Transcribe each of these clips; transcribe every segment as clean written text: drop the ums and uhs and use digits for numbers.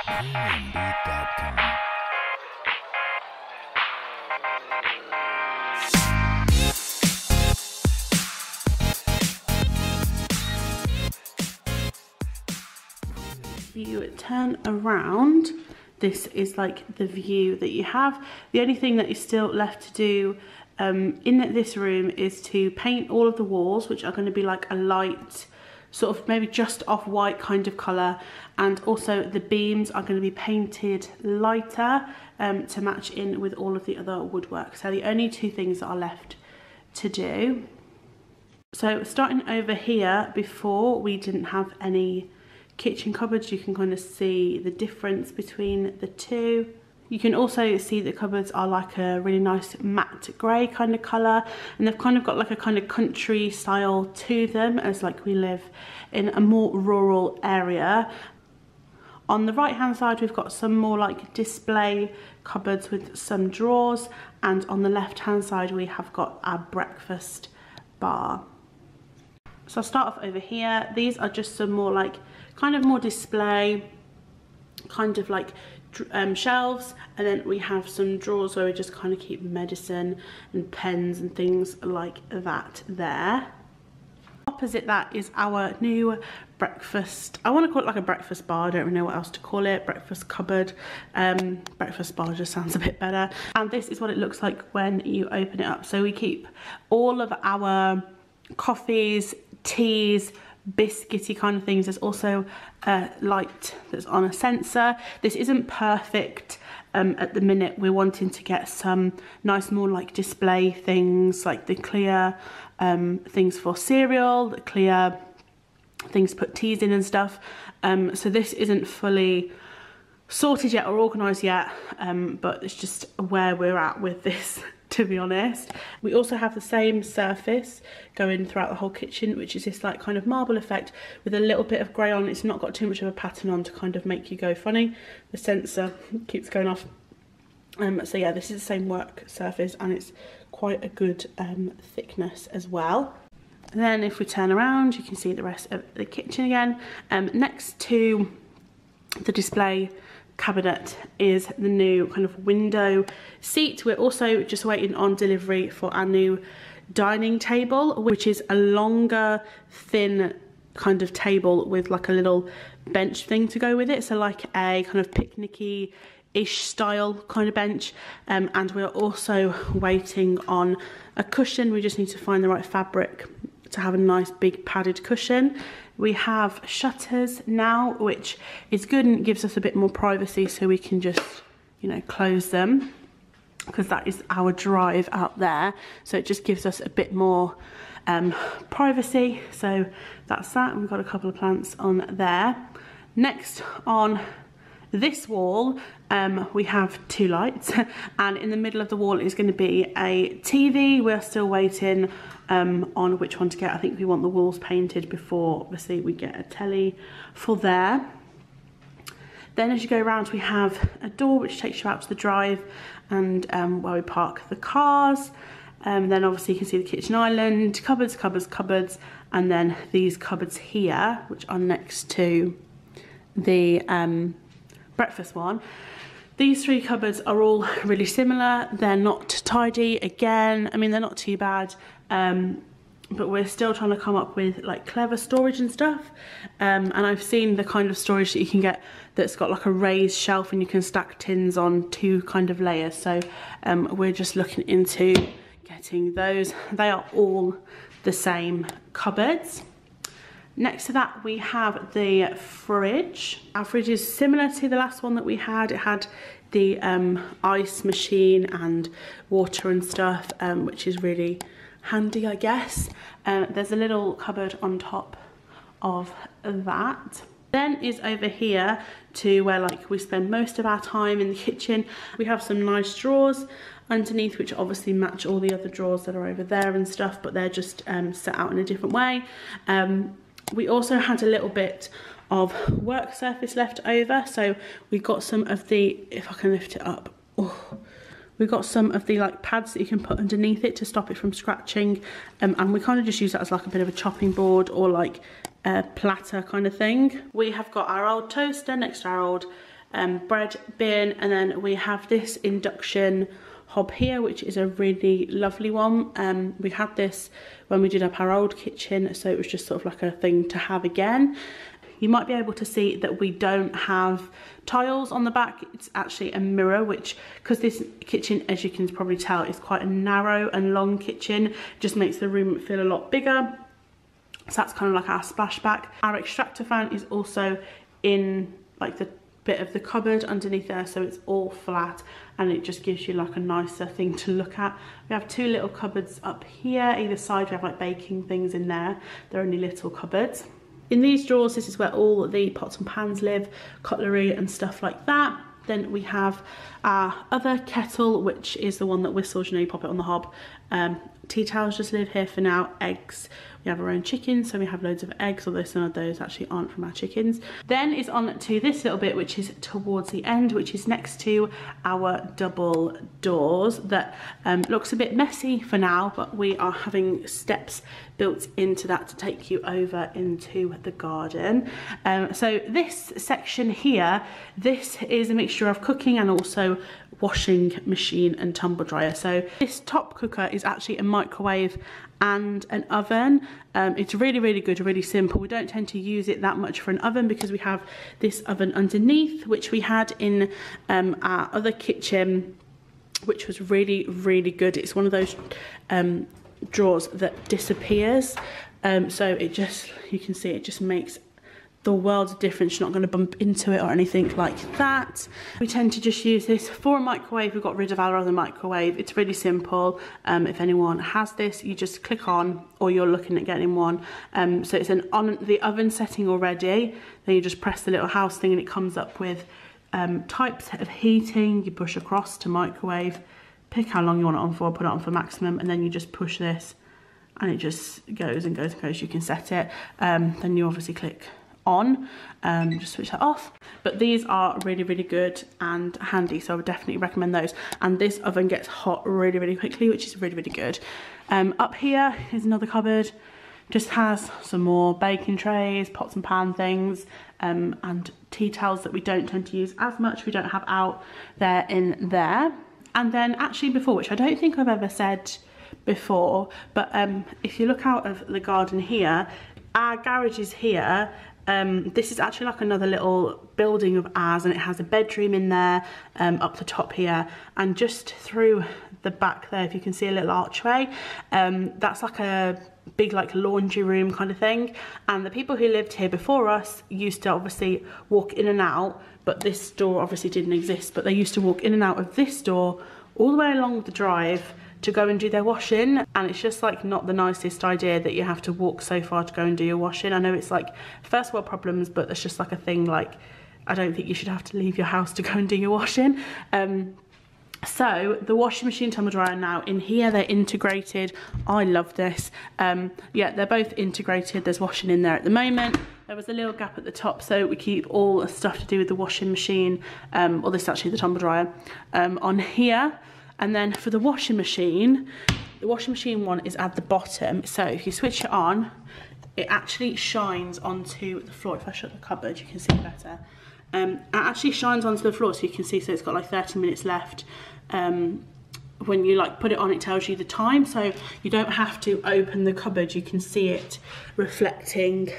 Indeed.com. If you turn around, this is like the view that you have. The only thing that is still left to do in this room is to paint all of the walls, which are going to be like a light sort of maybe just off white kind of colour, and also the beams are going to be painted lighter to match in with all of the other woodwork. So the only two things that are left to do. So starting over here, before we didn't have any kitchen cupboards, you can kind of see the difference between the two. You can also see the cupboards are like a really nice matte grey kind of colour, and they've kind of got like a kind of country style to them, as like we live in a more rural area. On the right hand side we've got some more like display cupboards with some drawers, and on the left hand side we have got our breakfast bar. So I'll start off over here. These are just some more like kind of more display kind of like shelves, and then we have some drawers where we just kind of keep medicine and pens and things like that there. Opposite that is our new breakfast, I want to call it like a breakfast bar, I don't really know what else to call it, breakfast cupboard. Breakfast bar just sounds a bit better. And this is what it looks like when you open it up. So we keep all of our coffees, teas, biscuity kind of things. There's also a light that's on a sensor. This isn't perfect at the minute. We're wanting to get some nice more like display things, like the clear things for cereal, the clear things to put teas in and stuff. So this isn't fully sorted yet or organised yet, but it's just where we're at with this, to be honest. We also have the same surface going throughout the whole kitchen, which is this like kind of marble effect with a little bit of grey on. It's not got too much of a pattern on to kind of make you go funny. The sensor keeps going off. So yeah, this is the same work surface, and it's quite a good thickness as well. And then if we turn around, you can see the rest of the kitchen again. Next to the display cabinet is the new kind of window seat. We're also just waiting on delivery for our new dining table, which is a longer, thin kind of table with like a little bench thing to go with it. So like a kind of picnicky-ish style kind of bench. And we're also waiting on a cushion. We just need to find the right fabric to have a nice big padded cushion. We have shutters now, which is good and gives us a bit more privacy, so we can just, you know, close them, because that is our drive out there. So it just gives us a bit more privacy. So that's that. We've got a couple of plants on there. Next on this wall, we have two lights, and in the middle of the wall is going to be a TV. We're still waiting on which one to get. I think we want the walls painted before obviously we get a telly for there. Then as you go around, we have a door which takes you out to the drive and where we park the cars. Then obviously you can see the kitchen island, cupboards, cupboards, cupboards, and then these cupboards here, which are next to the breakfast one. These three cupboards are all really similar. They're not tidy again. I mean, they're not too bad, but we're still trying to come up with like clever storage and stuff. And I've seen the kind of storage that you can get that's got like a raised shelf and you can stack tins on two kind of layers. So we're just looking into getting those. They are all the same cupboards. Next to that we have the fridge. Our fridge is similar to the last one that we had. It had the ice machine and water and stuff, which is really handy, I guess. There's a little cupboard on top of that. Then is over here to where like we spend most of our time in the kitchen. We have some nice drawers underneath, which obviously match all the other drawers that are over there and stuff, but they're just set out in a different way. We also had a little bit of work surface left over, so we got some of the, if I can lift it up, we got some of the like pads that you can put underneath it to stop it from scratching, and we kind of just use that as like a bit of a chopping board or like a platter kind of thing. We have got our old toaster next to our old bread bin, and then we have this induction hob here, which is a really lovely one. We had this when we did up our old kitchen, so it was just sort of like a thing to have again. You might be able to see that we don't have tiles on the back. It's actually a mirror, which, because this kitchen, as you can probably tell, is quite a narrow and long kitchen, it just makes the room feel a lot bigger. So that's kind of like our splashback. Our extractor fan is also in like the bit of the cupboard underneath there, so it's all flat and it just gives you like a nicer thing to look at. We have two little cupboards up here either side. We have like baking things in there. They're only little cupboards. In these drawers, this is where all the pots and pans live, cutlery and stuff like that. Then we have our other kettle, which is the one that whistles, you know, you pop it on the hob. Tea towels just live here for now. Eggs, we have our own chickens, so we have loads of eggs, although some of those actually aren't from our chickens. Then it's on to this little bit, which is towards the end, which is next to our double doors. That looks a bit messy for now, but we are having steps built into that to take you over into the garden. So this section here, this is a mixture of cooking and also washing machine and tumble dryer. So this top cooker is actually a microwave and an oven. It's really, really good, really simple. We don't tend to use it that much for an oven because we have this oven underneath, which we had in our other kitchen, which was really, really good. It's one of those drawers that disappears. So it just, you can see it just makes the world of difference. You're not going to bump into it or anything like that. We tend to just use this for a microwave. We've got rid of our other microwave. It's really simple. If anyone has this, you just click on, or you're looking at getting one. So it's on the oven setting already. Then you just press the little house thing and it comes up with types of heating. You push across to microwave, pick how long you want it on for, put it on for maximum, and then you just push this and it just goes and goes and goes. You can set it. Then you obviously click on, just switch that off. But these are really, really good and handy, so I would definitely recommend those. And this oven gets hot really, really quickly, which is really, really good. Up here is another cupboard, just has some more baking trays, pots and pan things, and tea towels that we don't tend to use as much. We don't have out there in there. And then actually before, which I don't think I've ever said before, but if you look out of the garden here, our garage is here. This is actually like another little building of ours, and it has a bedroom in there, up the top here, and just through the back there, if you can see a little archway, that's like a big like laundry room kind of thing. And the people who lived here before us used to obviously walk in and out, but this door obviously didn't exist, but they used to walk in and out of this door all the way along the drive to go and do their washing. And it's just like not the nicest idea that you have to walk so far to go and do your washing. I know it's like first world problems, but it's just like a thing, like I don't think you should have to leave your house to go and do your washing. So the washing machine, tumble dryer now in here, they're integrated. I love this. Yeah, they're both integrated. There's washing in there at the moment. There was a little gap at the top, so we keep all the stuff to do with the washing machine, or this is actually the tumble dryer, on here. And then for the washing machine one is at the bottom. So if you switch it on, it actually shines onto the floor. If I shut the cupboard, you can see better. It actually shines onto the floor, so you can see, so it's got like 30 minutes left. When you like put it on, it tells you the time, so you don't have to open the cupboard. You can see it reflecting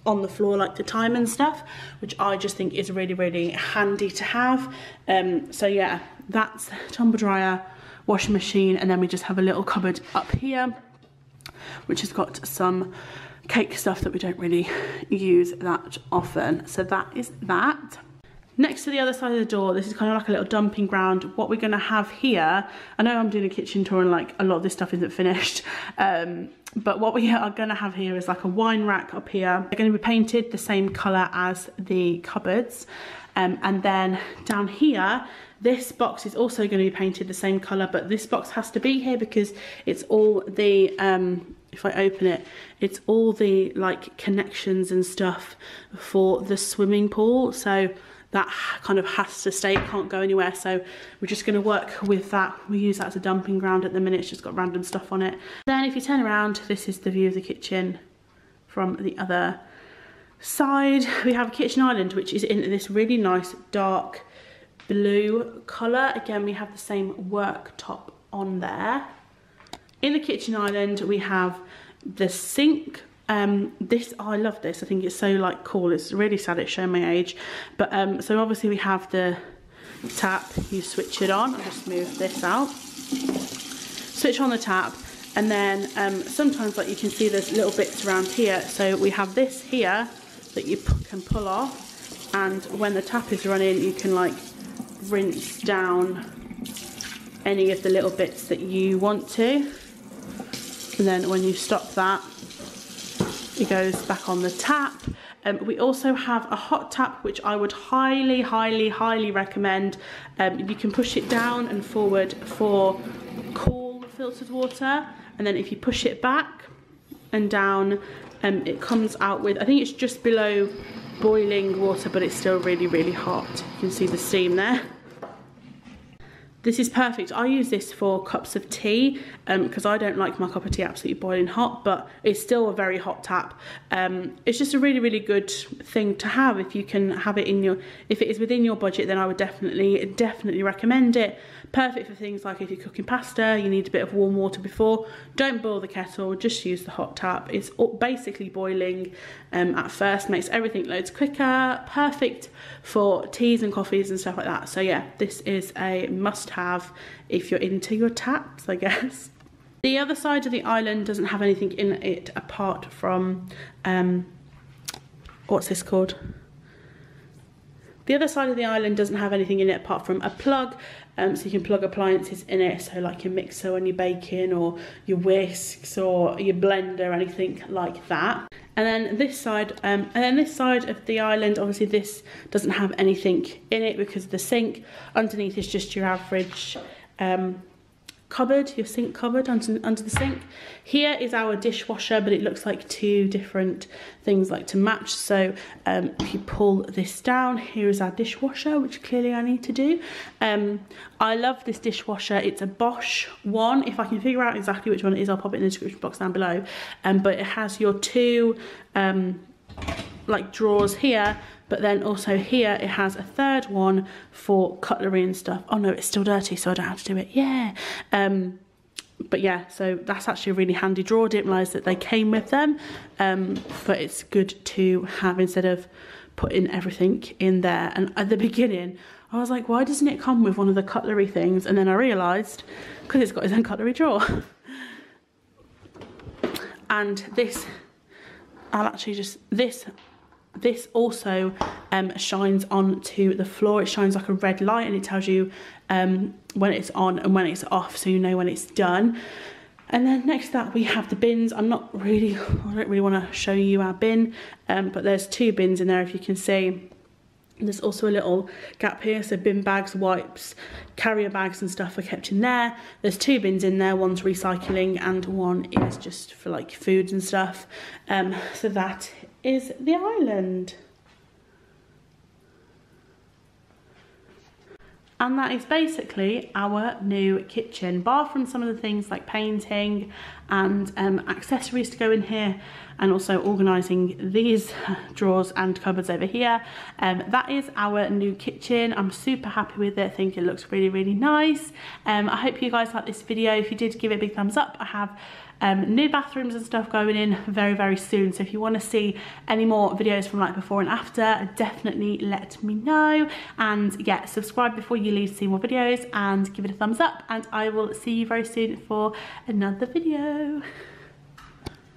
on the floor, like the time and stuff, which I just think is really, really handy to have. So yeah, that's tumble dryer, washing machine, and then we just have a little cupboard up here, which has got some cake stuff that we don't really use that often. So that is that. Next to the other side of the door, this is kind of like a little dumping ground. What we're going to have here, I know I'm doing a kitchen tour and like a lot of this stuff isn't finished, but what we are going to have here is like a wine rack up here. They're going to be painted the same colour as the cupboards, and then down here, this box is also going to be painted the same colour, but this box has to be here because it's all the if I open it, it's all the like connections and stuff for the swimming pool, so that kind of has to stay, it can't go anywhere. So we're just going to work with that. We use that as a dumping ground at the minute. It's just got random stuff on it. Then if you turn around, this is the view of the kitchen from the other side we have a kitchen island, which is in this really nice dark blue colour. Again, we have the same worktop on there. In the kitchen island we have the sink. This, I love this. I think it's so like cool. It's really sad it's showing my age, but so obviously we have the tap. You switch it on. I'll just move this out. Switch on the tap, and then sometimes, like, you can see there's little bits around here. So we have this here that you can pull off, and when the tap is running, you can like rinse down any of the little bits that you want to, and then when you stop that, it goes back on the tap. We also have a hot tap, which I would highly, highly, highly recommend. You can push it down and forward for cool filtered water, and then if you push it back and down, it comes out with, I think it's just below boiling water, but it's still really, really hot. You can see the steam there. This is perfect. I use this for cups of tea because I don't like my cup of tea absolutely boiling hot, but it's still a very hot tap. It's just a really, really good thing to have if you can have it in your, if it is within your budget, then I would definitely recommend it. Perfect for things like if you're cooking pasta, you need a bit of warm water before. Don't boil the kettle, just use the hot tap. It's basically boiling at first, makes everything loads quicker. Perfect for teas and coffees and stuff like that. So yeah, this is a must-have if you're into your taps, I guess. The other side of the island doesn't have anything in it apart from, what's this called? The other side of the island doesn't have anything in it apart from a plug, so you can plug appliances in it, so like your mixer when you're baking, or your whisks, or your blender, anything like that. And then this side, of the island, obviously this doesn't have anything in it because of the sink. Underneath is just your average cupboard, your sink cupboard under the sink. Here is our dishwasher, but it looks like two different things like to match. So if you pull this down, here is our dishwasher, which clearly I need to do. I love this dishwasher. It's a Bosch one. If I can figure out exactly which one it is, I'll pop it in the description box down below. But it has your two like drawers here, but then also here it has a third one for cutlery and stuff. Oh no, it's still dirty, so I don't have to do it. Yeah. But yeah, so that's actually a really handy drawer. Didn't realise that they came with them, but it's good to have instead of putting everything in there. And at the beginning I was like, why doesn't it come with one of the cutlery things? And then I realised because it's got its own cutlery drawer. And this, I'll actually just, this also shines onto the floor. It shines like a red light, and it tells you when it's on and when it's off, so you know when it's done. And then next to that we have the bins. I don't really want to show you our bin, but there's two bins in there, if you can see. There's also a little gap here, so bin bags, wipes, carrier bags and stuff are kept in there. There's two bins in there, one's recycling and one is just for like food and stuff. So that is the island. And that is basically our new kitchen, bar from some of the things like painting and accessories to go in here, and also organising these drawers and cupboards over here. That is our new kitchen. I'm super happy with it. I think it looks really, really nice. I hope you guys like this video. If you did, give it a big thumbs up. I have new bathrooms and stuff going in very, very soon, so if you want to see any more videos from like before and after, definitely let me know. And yeah, subscribe before you leave to see more videos, and give it a thumbs up, and I will see you very soon for another video.